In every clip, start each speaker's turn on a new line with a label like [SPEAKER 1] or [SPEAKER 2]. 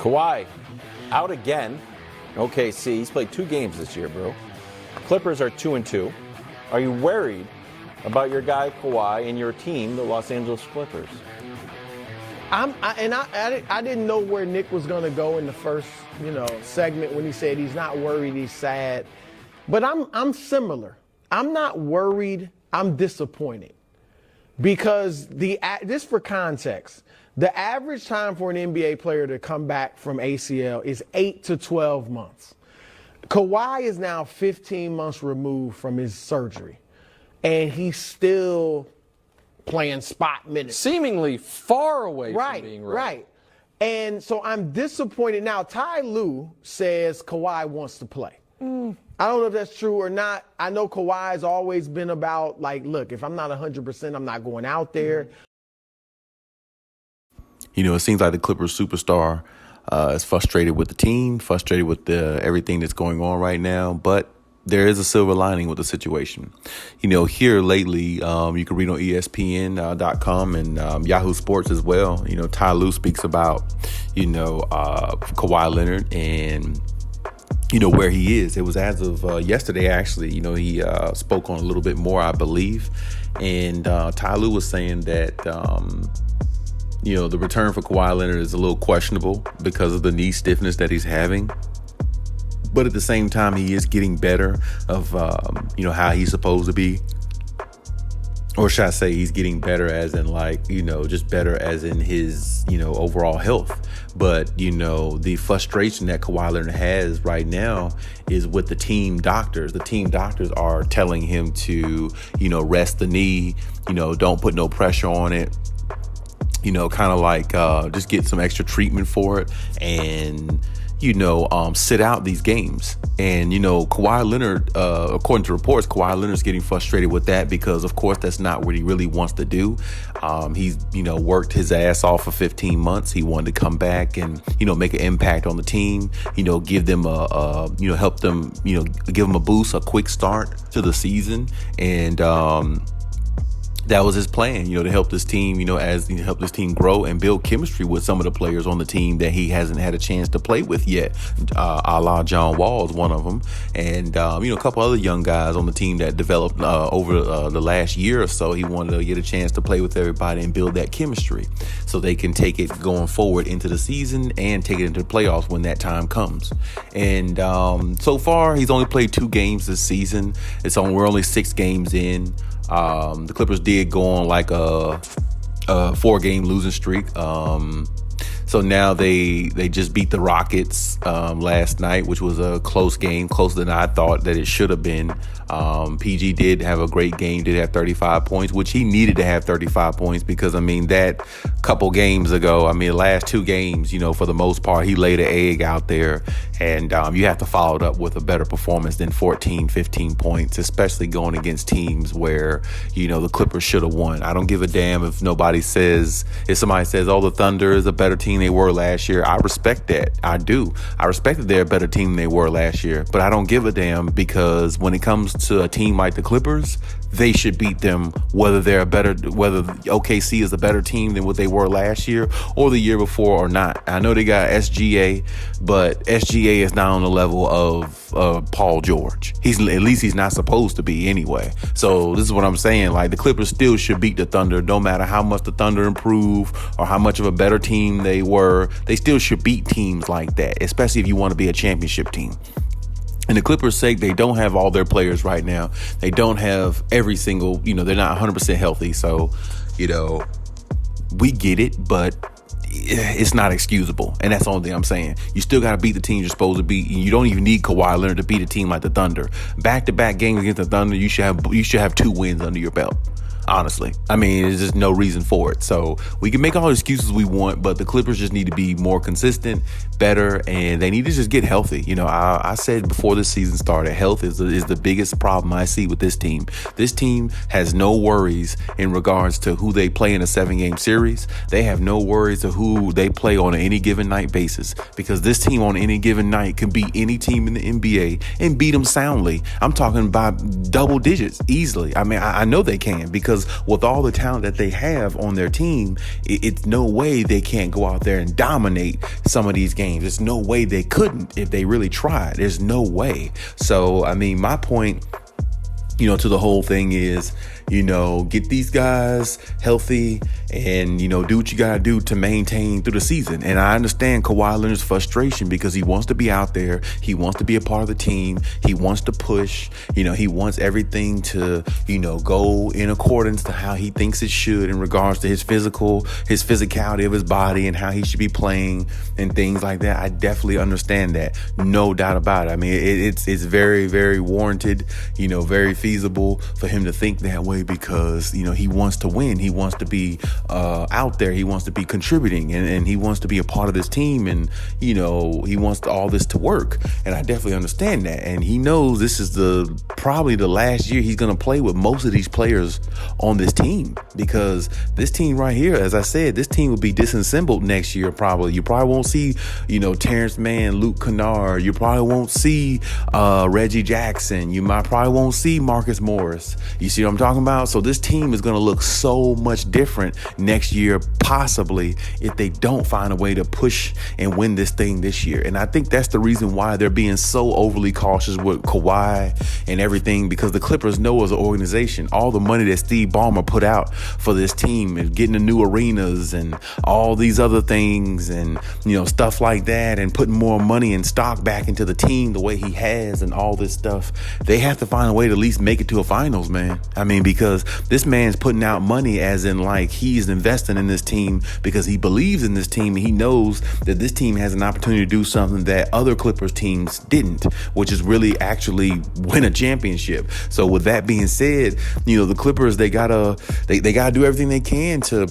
[SPEAKER 1] Kawhi out again. OKC, he's played 2 games this year, bro. Clippers are 2-2. Are you worried about your guy Kawhi and your team, the Los Angeles Clippers?
[SPEAKER 2] I didn't know where Nick was going to go in the first, segment when he said he's not worried, he's sad. But I'm similar. I'm not worried. I'm disappointed because just for context, the average time for an NBA player to come back from ACL is 8 to 12 months. Kawhi is now 15 months removed from his surgery, and he's still playing spot minutes.
[SPEAKER 3] Seemingly far away from being ready.
[SPEAKER 2] Right. And so I'm disappointed. Now, Ty Lue says Kawhi wants to play. I don't know if that's true or not. I know Kawhi's always been about, look, if I'm not 100%, I'm not going out there.
[SPEAKER 4] It seems like the Clippers superstar is frustrated with the team, frustrated with everything that's going on right now. But there is a silver lining with the situation. Here lately, you can read on ESPN.com and Yahoo Sports as well. Ty Lue speaks about, Kawhi Leonard and, where he is. It was as of yesterday, actually. He spoke on a little bit more, I believe. And Ty Lue was saying that, the return for Kawhi Leonard is a little questionable because of the knee stiffness that he's having. But at the same time, he is getting better of, how he's supposed to be. Or should I say he's getting better as in just better as in his, overall health. But, the frustration that Kawhi Leonard has right now is with the team doctors. The team doctors are telling him to, rest the knee, don't put no pressure on it. Just get some extra treatment for it and, sit out these games. And, Kawhi Leonard, according to reports, Kawhi Leonard's getting frustrated with that because, of course, that's not what he really wants to do. He's, worked his ass off for 15 months. He wanted to come back and, make an impact on the team, give them help them, give them a boost, a quick start to the season. And, that was his plan, to help this team, help this team grow and build chemistry with some of the players on the team that he hasn't had a chance to play with yet. A la John Wall is one of them. And, a couple other young guys on the team that developed over the last year or so. He wanted to get a chance to play with everybody and build that chemistry so they can take it going forward into the season and take it into the playoffs when that time comes. And so far, he's only played 2 games this season. We're only 6 games in. The Clippers did go on a 4-game losing streak. So now they just beat the Rockets last night, which was a close game, closer than I thought that it should have been. PG did have a great game, did have 35 points, which he needed to have 35 points because, that couple games ago, the last 2 games, for the most part, he laid an egg out there. And you have to follow it up with a better performance than 14, 15 points, especially going against teams where, the Clippers should have won. I don't give a damn if somebody says, oh, the Thunder is a better team they were last year. I respect that. I do. I respect that they're a better team than they were last year. But I don't give a damn because when it comes to a team like the Clippers, they should beat them whether OKC is a better team than what they were last year or the year before or not. I know they got SGA, but SGA is not on the level of Paul George. At least he's not supposed to be anyway. So this is what I'm saying. The Clippers still should beat the Thunder no matter how much the Thunder improve or how much of a better team they were. They still should beat teams like that, especially if you want to be a championship team. And the Clippers' sake, they don't have all their players right now. They don't have every single, they're not 100% healthy. So, we get it, but it's not excusable. And that's the only thing I'm saying. You still got to beat the team you're supposed to beat. You don't even need Kawhi Leonard to beat a team like the Thunder. Back-to-back games against the Thunder, you should have 2 wins under your belt. Honestly, there's just no reason for it. So we can make all the excuses we want, but the Clippers just need to be more consistent, better, and they need to just get healthy. I said before the season started, health is the biggest problem I see with this team. This team has no worries in regards to who they play in a 7-game series. They have no worries of who they play on any given night basis because this team on any given night can beat any team in the NBA and beat them soundly. I'm talking about double digits easily. I know they can because because with all the talent that they have on their team, it's no way they can't go out there and dominate some of these games. There's no way they couldn't if they really tried. There's no way. So, I mean, my point, to the whole thing is, get these guys healthy and, do what you got to do to maintain through the season. And I understand Kawhi Leonard's frustration because he wants to be out there. He wants to be a part of the team. He wants to push. He wants everything to, go in accordance to how he thinks it should in regards to his physicality of his body and how he should be playing and things like that. I definitely understand that. No doubt about it. I mean, it's very, very warranted, very feasible for him to think that way because, he wants to win. He wants to be out there. He wants to be contributing and he wants to be a part of this team and, he wants all this to work. And I definitely understand that. And he knows this is probably the last year he's going to play with most of these players on this team because this team right here, as I said, this team will be disassembled next year probably. You probably won't see, Terrence Mann, Luke Kennard. You probably won't see Reggie Jackson. You probably won't see Marcus Morris. You see what I'm talking about? So this team is going to look so much different next year, possibly, if they don't find a way to push and win this thing this year. And I think that's the reason why they're being so overly cautious with Kawhi and everything, because the Clippers know as an organization, all the money that Steve Ballmer put out for this team and getting the new arenas and all these other things and, stuff like that and putting more money and stock back into the team the way he has and all this stuff, they have to find a way to at least make it to a finals, man. I mean, because this man's putting out money as in like he's investing in this team because he believes in this team and he knows that this team has an opportunity to do something that other Clippers teams didn't, which is really actually win a championship. So with that being said, the Clippers, they gotta do everything they can to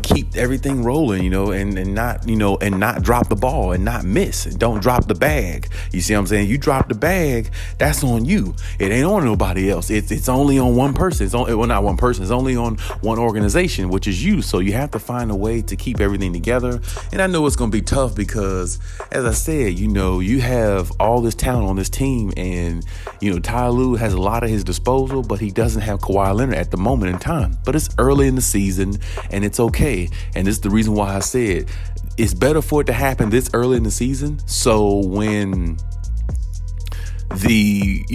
[SPEAKER 4] keep everything rolling, and not drop the ball and not miss. Don't drop the bag. You see what I'm saying? You drop the bag, that's on you. It ain't on nobody else. It's only on one person. Not one person. It's only on one organization, which is you. So you have to find a way to keep everything together. And I know it's going to be tough because, as I said, you have all this talent on this team and, Ty Lue has a lot at his disposal, but he doesn't have Kawhi Leonard at the moment in time. But it's early in the season and it's okay. And this is the reason why I said it's better for it to happen this early in the season. So when the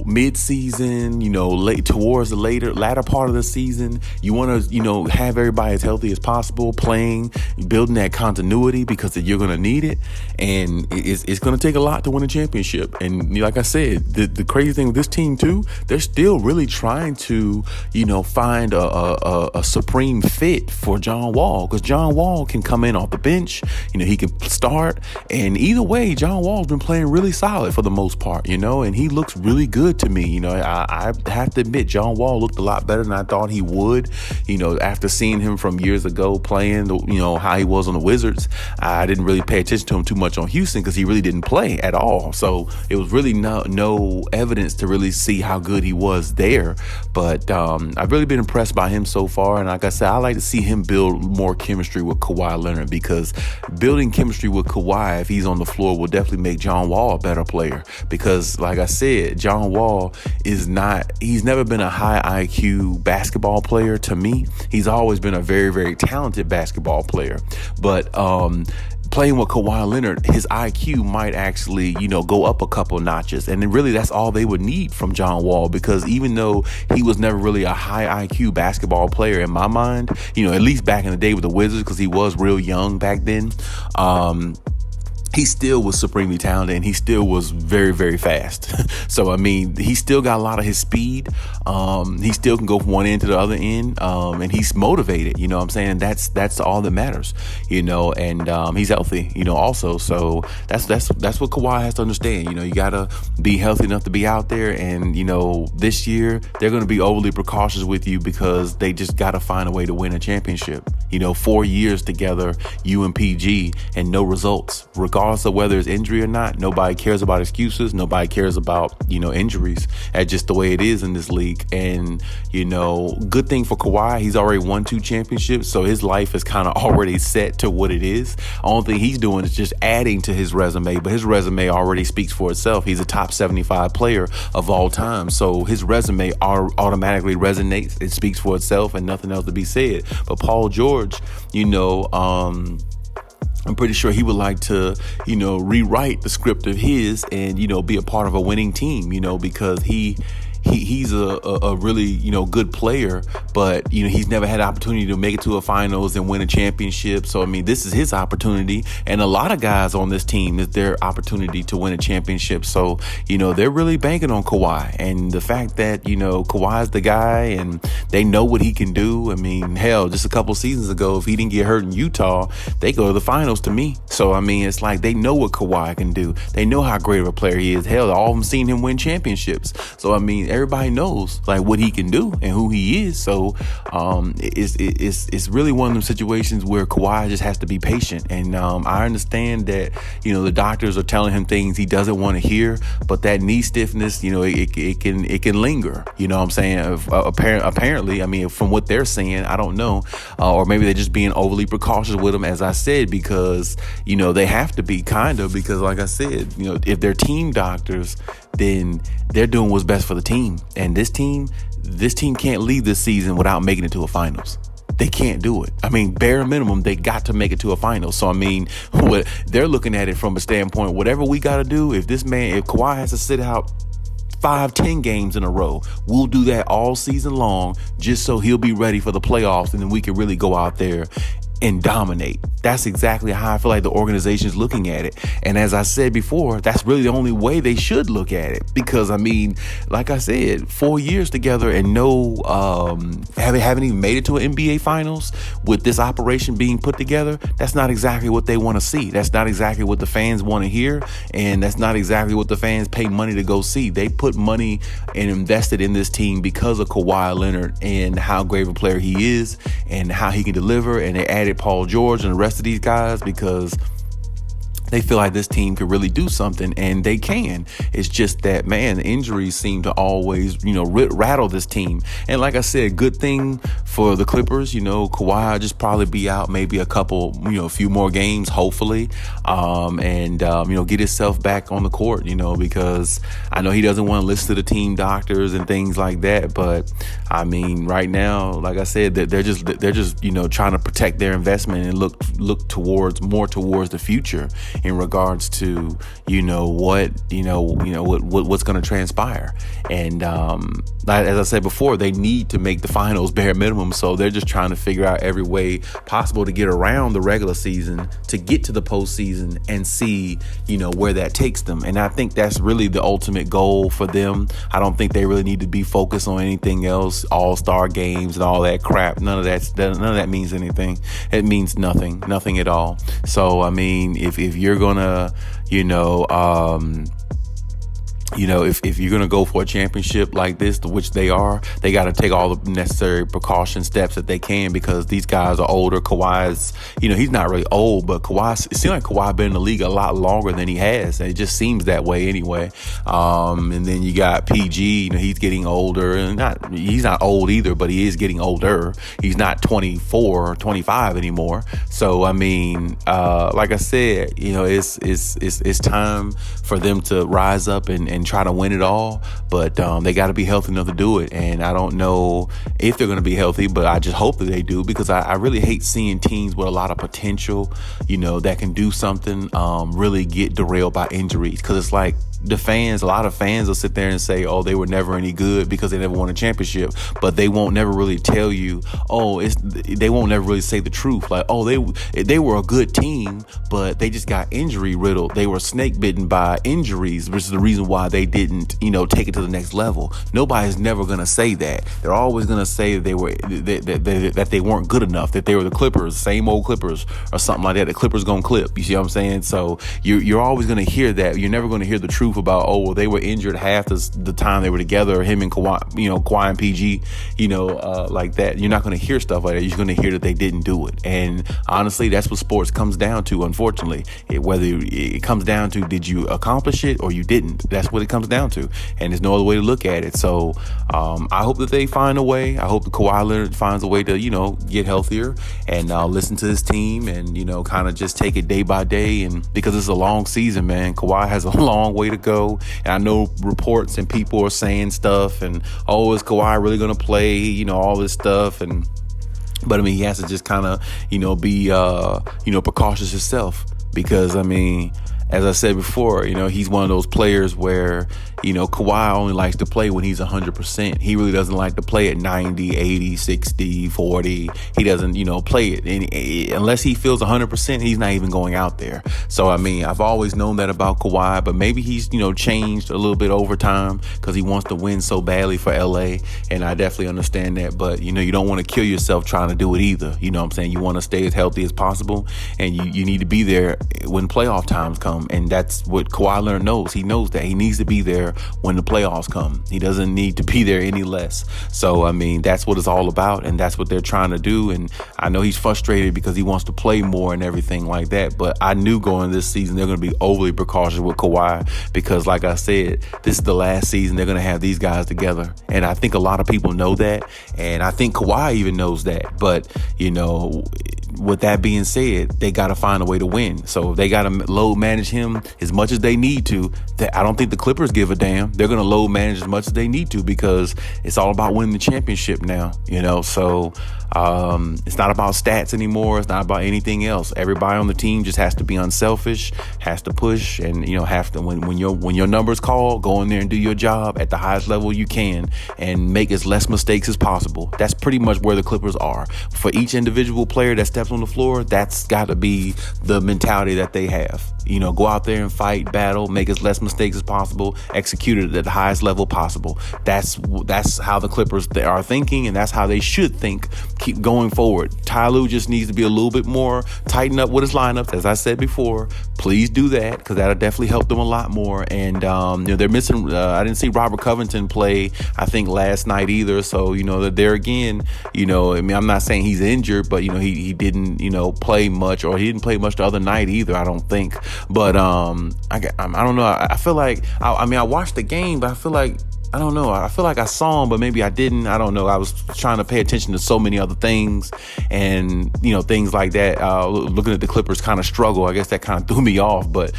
[SPEAKER 4] mid-season, late towards the latter part of the season, you want to have everybody as healthy as possible, playing, building that continuity because you're going to need it, and it's going to take a lot to win a championship. And like I said, the crazy thing with this team too, they're still really trying to find a supreme fit for John Wall, because John Wall can come in off the bench, he can start, and either way, John Wall's been playing really solid for the most part, and he looks really good to me. I have to admit, John Wall looked a lot better than I thought he would. After seeing him from years ago playing, how he was on the Wizards, I didn't really pay attention to him too much on Houston because he really didn't play at all. So it was really no evidence to really see how good he was there. But I've really been impressed by him so far. And like I said, I like to see him build more chemistry with Kawhi Leonard, because building chemistry with Kawhi, if he's on the floor, will definitely make John Wall a better player. Because like I said, John Wall he's never been a high IQ basketball player to me. He's always been a very, very talented basketball player. But playing with Kawhi Leonard, his IQ might actually, go up a couple notches. And then really that's all they would need from John Wall, because even though he was never really a high IQ basketball player in my mind, at least back in the day with the Wizards, because he was real young back then, he still was supremely talented and he still was very, very fast. So, I mean, he still got a lot of his speed. He still can go from one end to the other end. And he's motivated, you know what I'm saying? That's all that matters, and he's healthy, also. So that's what Kawhi has to understand. You got to be healthy enough to be out there. And, this year they're going to be overly precautious with you because they just got to find a way to win a championship. 4 years together, you and PG, and no results, regardless regardless of whether it's injury or not. Nobody cares about excuses. Nobody cares about, injuries. That's just the way it is in this league. And, good thing for Kawhi, he's already won 2 championships, so his life is kind of already set to what it is. Only thing he's doing is just adding to his resume, but his resume already speaks for itself. He's a top 75 player of all time, so his resume automatically resonates. It speaks for itself and nothing else to be said. But Paul George, I'm pretty sure he would like to, rewrite the script of his and, be a part of a winning team, because he's a really, good player, but, he's never had an opportunity to make it to a finals and win a championship. So, this is his opportunity. And a lot of guys on this team, is their opportunity to win a championship. So, they're really banking on Kawhi. And the fact that, Kawhi's the guy and they know what he can do. Hell, just a couple seasons ago, if he didn't get hurt in Utah, they go to the finals to me. So, it's like they know what Kawhi can do. They know how great of a player he is. Hell, all of them seen him win championships. So, everybody knows like what he can do and who he is. So it's really one of them situations where Kawhi just has to be patient. And I understand that the doctors are telling him things he doesn't want to hear, but that knee stiffness, it can linger. You know what I'm saying? Apparently, from what they're saying, I don't know, or maybe they're just being overly precautious with him, as I said, because they have to be because like I said, if they're team doctors, then they're doing what's best for the team. And this team can't leave this season without making it to a finals. They can't do it. Bare minimum, they got to make it to a final. So, what they're looking at it from a standpoint, whatever we got to do, if Kawhi has to sit out 5-10 games in a row, we'll do that all season long just so he'll be ready for the playoffs, and then we can really go out there and dominate. That's exactly how I feel like the organization is looking at it. And as I said before, that's really the only way they should look at it. Because, like I said, 4 years together and haven't even made it to an NBA finals with this operation being put together. That's not exactly what they want to see. That's not exactly what the fans want to hear. And that's not exactly what the fans pay money to go see. They put money and invested in this team because of Kawhi Leonard and how great of a player he is and how he can deliver. And they added Paul George and the rest of these guys because they feel like this team could really do something, and they can. It's just that, man, injuries seem to always, rattle this team. And like I said, good thing for the Clippers, Kawhi just probably be out maybe a couple, a few more games, hopefully, and get himself back on the court, because I know he doesn't want to listen to the team doctors and things like that. But right now, like I said, they're just trying to protect their investment and look more towards the future in regards to what's going to transpire. And as I said before, they need to make the finals bare minimum, so they're just trying to figure out every way possible to get around the regular season to get to the postseason and see where that takes them. And I think that's really the ultimate goal for them. I don't think they really need to be focused on anything else, all-star games and all that crap. None of that means anything. It means nothing at all. So if you're gonna if you're going to go for a championship like this, which they are, they got to take all the necessary precaution steps that they can, because these guys are older. Kawhi's, he's not really old, but it seems like Kawhi been in the league a lot longer than he has. And it just seems that way anyway. And then you got PG, he's getting older, and he's not old either, but he is getting older. He's not 24 or 25 anymore. So, like I said, it's time for them to rise up and try to win it all, but they got to be healthy enough to do it. And I don't know if they're going to be healthy, but I just hope that they do, because I really hate seeing teams with a lot of potential, that can do something, really get derailed by injuries. Because it's like a lot of fans will sit there and say, oh, they were never any good because they never won a championship, but they won't never really tell you, they won't never really say the truth. Like, they were a good team, but they just got injury riddled. They were snake bitten by injuries, which is the reason why they didn't, take it to the next level. Nobody's never going to say that. They're always going to say that they weren't good enough, that they were the Clippers, same old Clippers or something like that. The Clippers going to clip. You see what I'm saying? So you're always going to hear that. You're never going to hear the truth truth about, oh, well, they were injured half the time they were together, him and Kawhi, Kawhi and PG, like that. You're not going to hear stuff like that. You're going to hear that they didn't do it. And honestly, that's what sports comes down to, unfortunately. Whether it comes down to, did you accomplish it or you didn't? That's what it comes down to. And there's no other way to look at it. So I hope that they find a way. I hope that Kawhi Leonard finds a way to, get healthier and listen to this team and, kind of just take it day by day. And because it's a long season, man, Kawhi has a long way to go. And I know reports and people are saying stuff and, oh, is Kawhi really going to play? All this stuff. But I mean, he has to just kind of, be, precautious himself because, I mean, as I said before, he's one of those players where, Kawhi only likes to play when he's 100%. He really doesn't like to play at 90, 80, 60, 40. He doesn't, play it. And unless he feels 100%, he's not even going out there. So, I mean, I've always known that about Kawhi, but maybe he's, changed a little bit over time because he wants to win so badly for LA. And I definitely understand that. But, you don't want to kill yourself trying to do it either. You know what I'm saying? You want to stay as healthy as possible. And you need to be there when playoff times come. And that's what Kawhi Leonard knows. He knows that he needs to be there when the playoffs come. He doesn't need to be there any less. So, I mean, that's what it's all about, and that's what they're trying to do. And I know he's frustrated because he wants to play more and everything like that. But I knew going this season they're going to be overly precautious with Kawhi because, like I said, this is the last season they're going to have these guys together. And I think a lot of people know that, and I think Kawhi even knows that. But, with that being said, they got to find a way to win. So if they got to load manage him as much as they need to, I don't think the Clippers give a damn. They're going to load manage as much as they need to because it's all about winning the championship now, So it's not about stats anymore. It's not about anything else. Everybody on the team just has to be unselfish, has to push, and have to when your number's called, go in there and do your job at the highest level you can and make as less mistakes as possible. That's pretty much where the Clippers are. For each individual player that steps on the floor, that's got to be the mentality that they have. Go out there and fight, battle, make as less mistakes as possible, execute it at the highest level possible. That's how the Clippers are thinking, and that's how they should think. Keep going forward. Ty Lue just needs to be a little bit more, tighten up with his lineups, as I said before. Please do that because that'll definitely help them a lot more. And they're missing. I didn't see Robert Covington play, I think, last night either. So there again, I'm not saying he's injured, but he didn't play much, or he didn't play much the other night either. I don't think. But I don't know. I feel like I watched the game, but I feel like I don't know. I feel like I saw him, but maybe I didn't. I don't know. I was trying to pay attention to so many other things and, things like that. Looking at the Clippers kind of struggle, I guess that kind of threw me off. But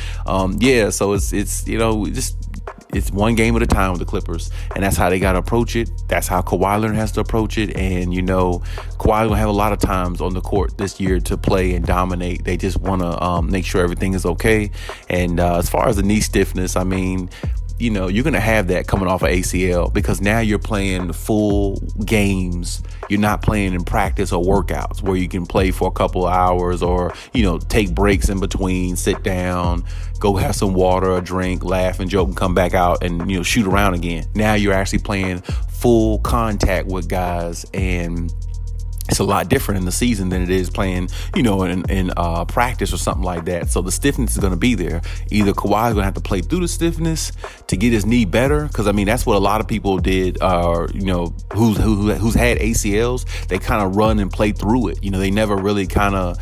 [SPEAKER 4] yeah, so it's one game at a time with the Clippers, and that's how they got to approach it. That's how Kawhi Leonard has to approach it. And, Kawhi will have a lot of times on the court this year to play and dominate. They just want to make sure everything is okay. And as far as the knee stiffness, I mean, you're going to have that coming off of ACL because now you're playing full games. You're not playing in practice or workouts where you can play for a couple of hours or, take breaks in between, sit down, go have some water or drink, laugh and joke and come back out and, shoot around again. Now you're actually playing full contact with guys, and it's a lot different in the season than it is playing, in practice or something like that. So the stiffness is going to be there. Either Kawhi's going to have to play through the stiffness to get his knee better, because I mean that's what a lot of people did. Who's had ACLs, they kind of run and play through it. They never really kind of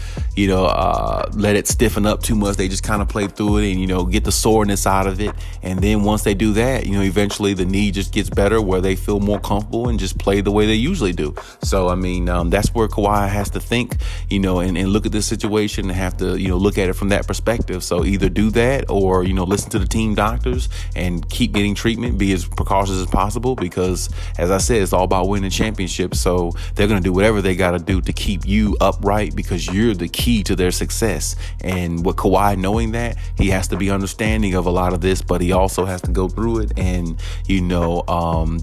[SPEAKER 4] let it stiffen up too much. They just kind of play through it and get the soreness out of it. And then once they do that, eventually the knee just gets better where they feel more comfortable and just play the way they usually do. So I mean. That's where Kawhi has to think, and look at this situation and have to, look at it from that perspective. So either do that or, listen to the team doctors and keep getting treatment, be as precautious as possible because, as I said, it's all about winning championships. So they're going to do whatever they got to do to keep you upright because you're the key to their success. And with Kawhi knowing that, he has to be understanding of a lot of this, but he also has to go through it and,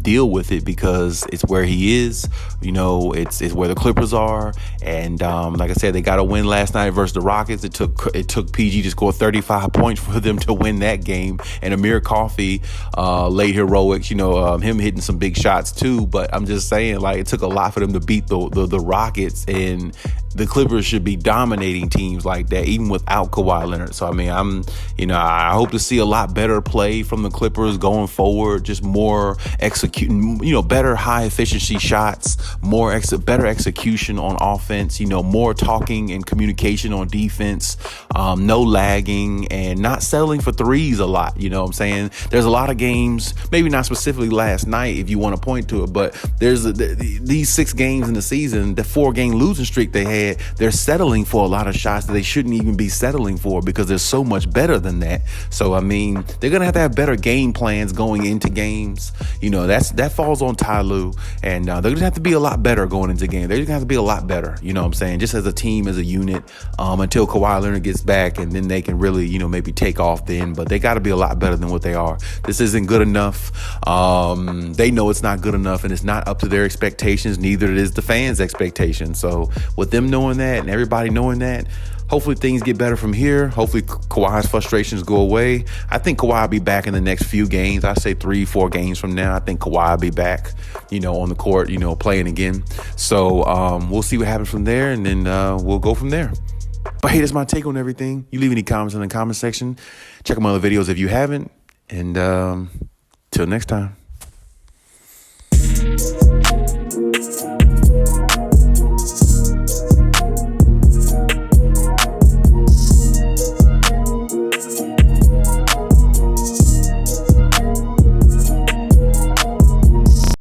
[SPEAKER 4] deal with it because it's where he is, it's where the Clippers are, and like I said, they got a win last night versus the Rockets. It took PG to score 35 points for them to win that game, and Amir Coffey laid heroics. Him hitting some big shots too. But I'm just saying, like, it took a lot for them to beat the Rockets, and the Clippers should be dominating dominating teams like that, even without Kawhi Leonard. So, I mean, I hope to see a lot better play from the Clippers going forward, just more executing, better high efficiency shots, better execution on offense, more talking and communication on defense, no lagging and not settling for threes a lot. You know what I'm saying? There's a lot of games, maybe not specifically last night if you want to point to it, but there's these 6 games in the season, the 4-game losing streak they had, they're settling for a lot of shots that they shouldn't even be settling for because they're so much better than that. So, I mean, they're going to have better game plans going into games. That falls on Ty Lue, and they're going to have to be a lot better going into games. They're going to have to be a lot better, you know what I'm saying, just as a team, as a unit, until Kawhi Leonard gets back, and then they can really, maybe take off then. But they got to be a lot better than what they are. This isn't good enough. They know it's not good enough, and it's not up to their expectations. Neither is the fans' expectations. So with them knowing that and everybody knowing that, hopefully things get better from here. Hopefully Kawhi's frustrations go away. I think Kawhi will be back in the next few games. I say 3-4 games from now. I think Kawhi will be back, on the court, playing again. So we'll see what happens from there, and then we'll go from there. But hey, that's my take on everything. You leave any comments in the comment section. Check out my other videos if you haven't. And till next time.